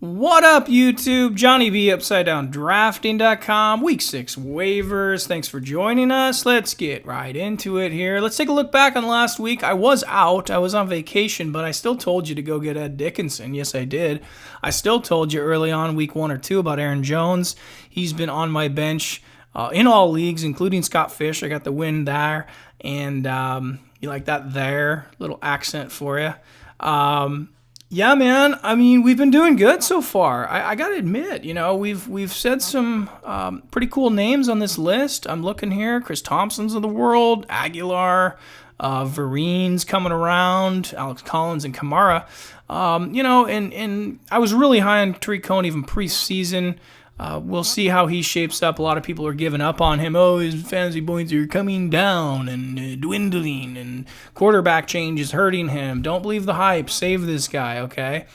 What up, YouTube? Johnny B, UpsideDownDrafting.com, Week 6 waivers. Thanks for joining us. Let's get right into it here. Let's take a look back on last week. I was out. I was on vacation, but I still told you to go get Ed Dickinson. Yes, I did. I still told you early on, week 1 or 2, about Aaron Jones. He's been on my bench in all leagues, including Scott Fish. I got the win there, and you like that there? Little accent for you. Yeah, man. I mean, we've been doing good so far. I gotta admit, we've said some pretty cool names on this list. I'm looking here: Chris Thompson's of the world, Aguilar, Vereen's coming around, Alex Collins and Kamara. And I was really high on Tariq Cohen even preseason. We'll see how he shapes up. A lot of people are giving up on him. Oh, his fantasy points are coming down and dwindling, and quarterback change is hurting him. Don't believe the hype. Save this guy, okay?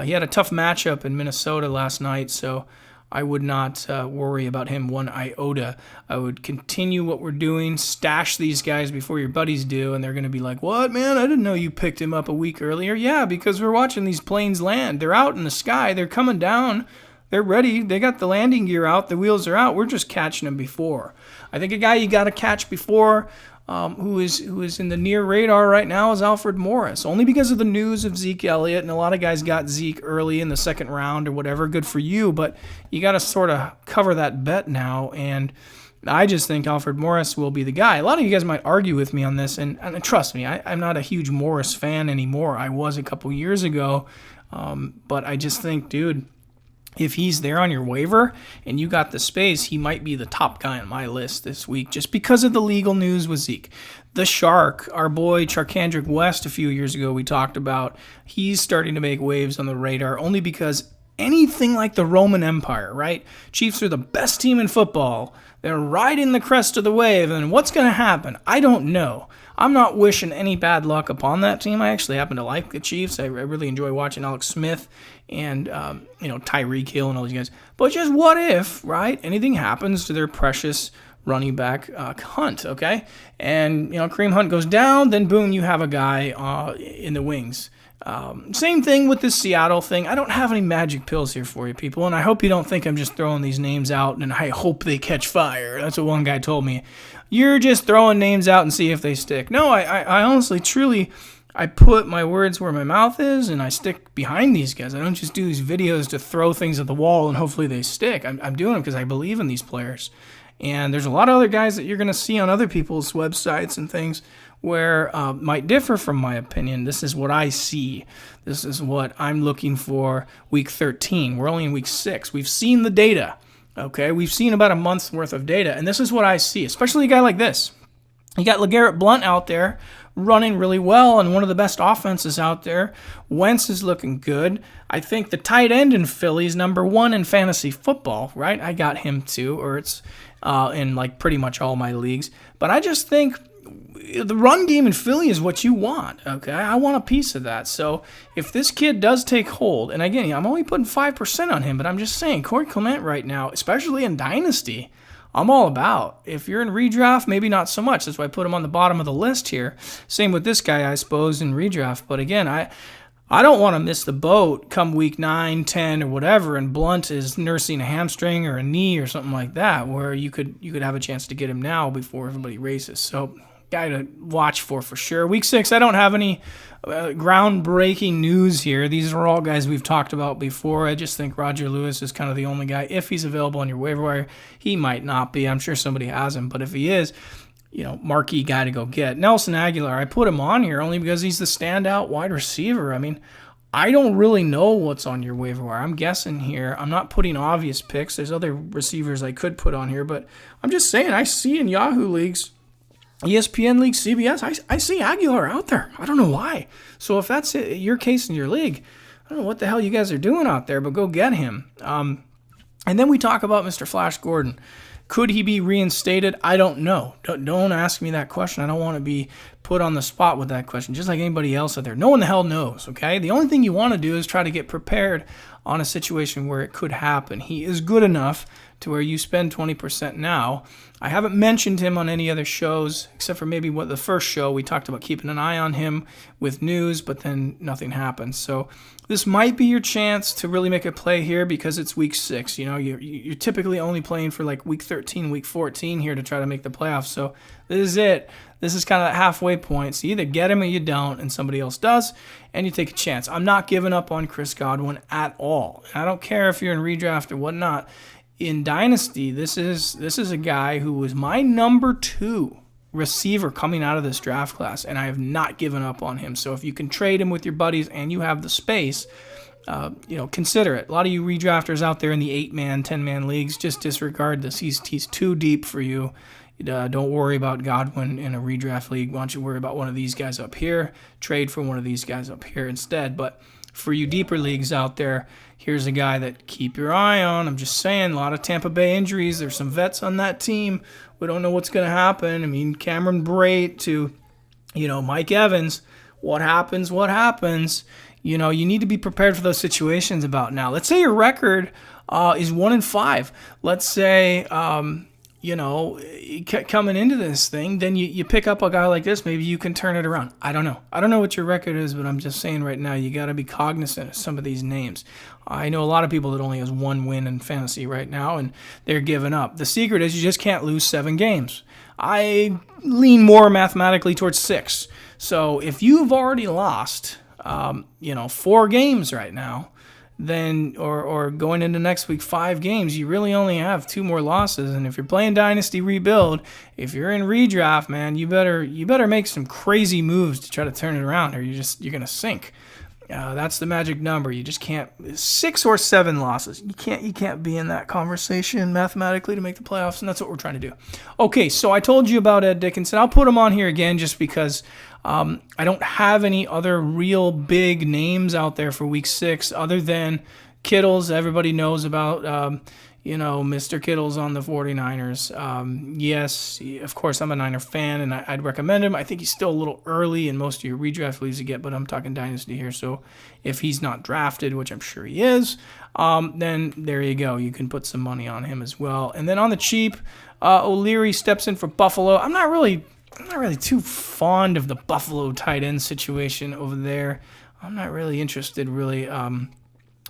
He had a tough matchup in Minnesota last night, so I would not worry about him one iota. I would continue what we're doing, stash these guys before your buddies do, and they're going to be like, what, man? I didn't know you picked him up a week earlier. Yeah, because we're watching these planes land. They're out in the sky. They're coming down. They're ready. They got the landing gear out. The wheels are out. We're just catching them before. I think a guy you got to catch before who is in the near radar right now is Alfred Morris, only because of the news of Zeke Elliott, and a lot of guys got Zeke early in the second round or whatever. Good for you, but you got to sort of cover that bet now, and I just think Alfred Morris will be the guy. A lot of you guys might argue with me on this, and trust me, I'm not a huge Morris fan anymore. I was a couple years ago, but I just think, dude, if he's there on your waiver and you got the space, he might be the top guy on my list this week just because of the legal news with Zeke. The Shark, our boy Charkandrick West a few years ago we talked about, he's starting to make waves on the radar only because anything like the Roman Empire, right? Chiefs are the best team in football. They're riding the crest of the wave, and what's going to happen? I don't know. I'm not wishing any bad luck upon that team. I actually happen to like the Chiefs. I really enjoy watching Alex Smith and Tyreek Hill and all these guys. But just what if, right? Anything happens to their precious running back Hunt, okay? And Kareem Hunt goes down, then boom, you have a guy in the wings. Same thing with this Seattle thing. I don't have any magic pills here for you people, and I hope you don't think I'm just throwing these names out and I hope they catch fire. That's what one guy told me. You're just throwing names out and see if they stick. No, I honestly, truly, I put my words where my mouth is and I stick behind these guys. I don't just do these videos to throw things at the wall and hopefully they stick. I'm doing them because I believe in these players. And there's a lot of other guys that you're going to see on other people's websites and things where might differ from my opinion. This is what I see. This is what I'm looking for week 13. We're only in week 6. We've seen the data, okay? We've seen about a month's worth of data, and this is what I see, especially a guy like this. You got LeGarrette Blount out there running really well and one of the best offenses out there. Wentz is looking good. I think the tight end in Philly is number 1 in fantasy football, right? I got him too, or it's in like pretty much all my leagues. But I just think the run game in Philly is what you want, okay? I want a piece of that. So if this kid does take hold, and again, I'm only putting 5% on him, but I'm just saying, Corey Clement right now, especially in Dynasty, I'm all about. If you're in redraft, maybe not so much. That's why I put him on the bottom of the list here. Same with this guy, I suppose, in redraft. But again, I don't want to miss the boat come week 9, 10, or whatever, and Blunt is nursing a hamstring or a knee or something like that, where you could have a chance to get him now before everybody races. So guy to watch for sure. Week 6, I don't have any groundbreaking news here. These are all guys we've talked about before. I just think Roger Lewis is kind of the only guy. If he's available on your waiver wire, he might not be. I'm sure somebody has him, but if he is, marquee guy to go get. Nelson Aguilar, I put him on here only because he's the standout wide receiver. I mean, I don't really know what's on your waiver wire. I'm guessing here. I'm not putting obvious picks. There's other receivers I could put on here, but I'm just saying I see in Yahoo leagues, ESPN League, CBS, I see Aguilar out there. I don't know why. So if that's your case in your league, I don't know what the hell you guys are doing out there, but go get him. And then we talk about Mr. Flash Gordon. Could he be reinstated? I don't know. Don't ask me that question. I don't want to be put on the spot with that question, just like anybody else out there. No one the hell knows, okay? The only thing you want to do is try to get prepared on a situation where it could happen. He is good enough to where you spend 20% now. I haven't mentioned him on any other shows, except for maybe the first show. We talked about keeping an eye on him with news, but then nothing happened. So this might be your chance to really make a play here because it's week 6. You know, you're typically only playing for like week 13, week 14 here to try to make the playoffs. So this is it. This is kind of that halfway point. So you either get him or you don't, and somebody else does, and you take a chance. I'm not giving up on Chris Godwin at all. I don't care if you're in redraft or whatnot. In Dynasty, this is a guy who was my number 2 receiver coming out of this draft class, and I have not given up on him. So if you can trade him with your buddies and you have the space, consider it. A lot of you redrafters out there in the 8-man, 10-man leagues, just disregard this. He's too deep for you. Don't worry about Godwin in a redraft league. Why don't you worry about one of these guys up here? Trade for one of these guys up here instead. But for you deeper leagues out there, here's a guy that keep your eye on. I'm just saying, a lot of Tampa Bay injuries. There's some vets on that team. We don't know what's going to happen. I mean, Cameron Brate to, Mike Evans. What happens? You need to be prepared for those situations about now. Let's say your record is 1-5. Let's say, coming into this thing, then you pick up a guy like this, maybe you can turn it around. I don't know what your record is, but I'm just saying right now, you got to be cognizant of some of these names. I know a lot of people that only has 1 win in fantasy right now, and they're giving up. The secret is you just can't lose 7 games. I lean more mathematically towards 6. So if you've already lost, 4 games right now, then or going into next week 5 games, you really only have 2 more losses. And if you're playing Dynasty Rebuild, if you're in redraft, man, you better make some crazy moves to try to turn it around, or you're gonna sink. That's the magic number. You just can't 6 or 7 losses. You can't be in that conversation mathematically to make the playoffs, and that's what we're trying to do. Okay, so I told you about Ed Dickinson. I'll put him on here again just because I don't have any other real big names out there for week 6 other than Kittles. Everybody knows about Mr. Kittles on the 49ers. Yes, of course, I'm a Niner fan, and I'd recommend him. I think he's still a little early in most of your redraft leagues to get, but I'm talking Dynasty here. So if he's not drafted, which I'm sure he is, then there you go. You can put some money on him as well. And then on the cheap, O'Leary steps in for Buffalo. I'm not really too fond of the Buffalo tight end situation over there. I'm not really interested, really.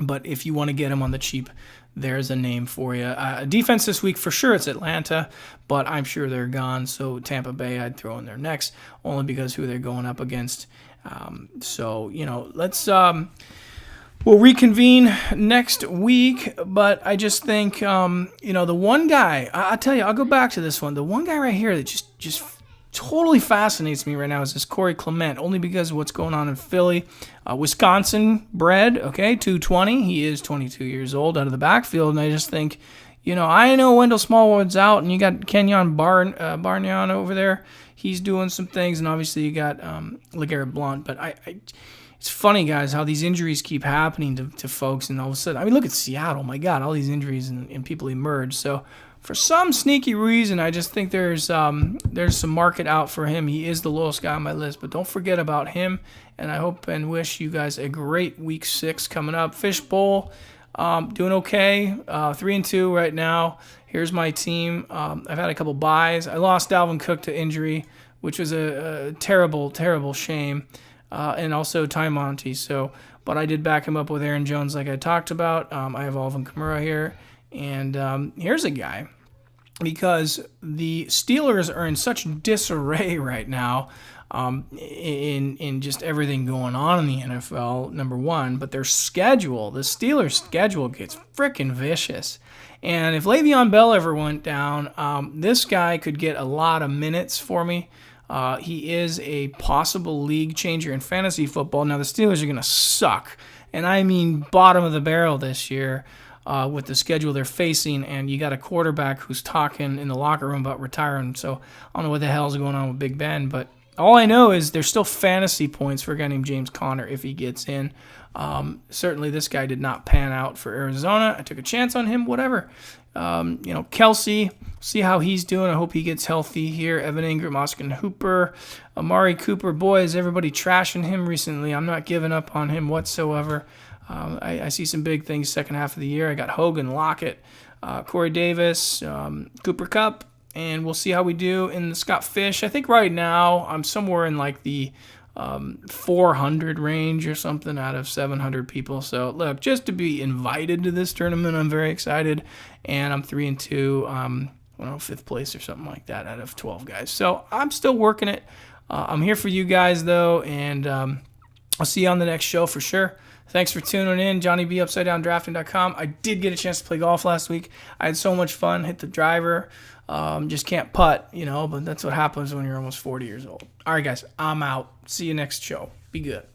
But if you want to get him on the cheap, there's a name for you. Defense this week, for sure, it's Atlanta, but I'm sure they're gone. So Tampa Bay, I'd throw in there next, only because who they're going up against. Let's we'll reconvene next week. But I just think, the one guy, I'll tell you, I'll go back to this one. The one guy right here that just totally fascinates me right now is this Corey Clement, only because of what's going on in Philly. Wisconsin bred, okay, 220. He is 22 years old out of the backfield, and I just think, I know Wendell Smallwood's out, and you got Kenyon Barnion over there. He's doing some things, and obviously you got LeGarrette Blount, but it's funny, guys, how these injuries keep happening to folks, and all of a sudden, look at Seattle. My God, all these injuries and people emerge. So for some sneaky reason, I just think there's some market out for him. He is the lowest guy on my list, but don't forget about him. And I hope and wish you guys a great week 6 coming up. Fishbowl, doing okay, 3-2 right now. Here's my team. I've had a couple buys. I lost Dalvin Cook to injury, which was a terrible, terrible shame, and also Ty Monty. But I did back him up with Aaron Jones, like I talked about. I have Alvin Kamara here. And here's a guy, because the Steelers are in such disarray right now in just everything going on in the NFL, number one, but the Steelers' schedule gets freaking vicious. And if Le'Veon Bell ever went down, this guy could get a lot of minutes for me. He is a possible league changer in fantasy football. Now, the Steelers are going to suck, and I mean bottom of the barrel this year. With the schedule they're facing, and you got a quarterback who's talking in the locker room about retiring, so I don't know what the hell's going on with Big Ben, but all I know is there's still fantasy points for a guy named James Conner if he gets in. Certainly this guy did not pan out for Arizona. I took a chance on him, whatever. Kelsey, see how he's doing. I hope he gets healthy here. Evan Ingram, Austin Hooper, Amari Cooper. Boy, is everybody trashing him recently. I'm not giving up on him whatsoever. I see some big things second half of the year. I got Hogan, Lockett, Corey Davis, Cooper Kupp, and we'll see how we do in the Scott Fish. I think right now I'm somewhere in like the 400 range or something out of 700 people. So look, just to be invited to this tournament, I'm very excited, and I'm 3-2, fifth place or something like that out of 12 guys. So I'm still working it. I'm here for you guys though, and I'll see you on the next show for sure. Thanks for tuning in. Johnny B, UpsideDownDrafting.com. I did get a chance to play golf last week. I had so much fun. Hit the driver. Just can't putt, but that's what happens when you're almost 40 years old. All right, guys, I'm out. See you next show. Be good.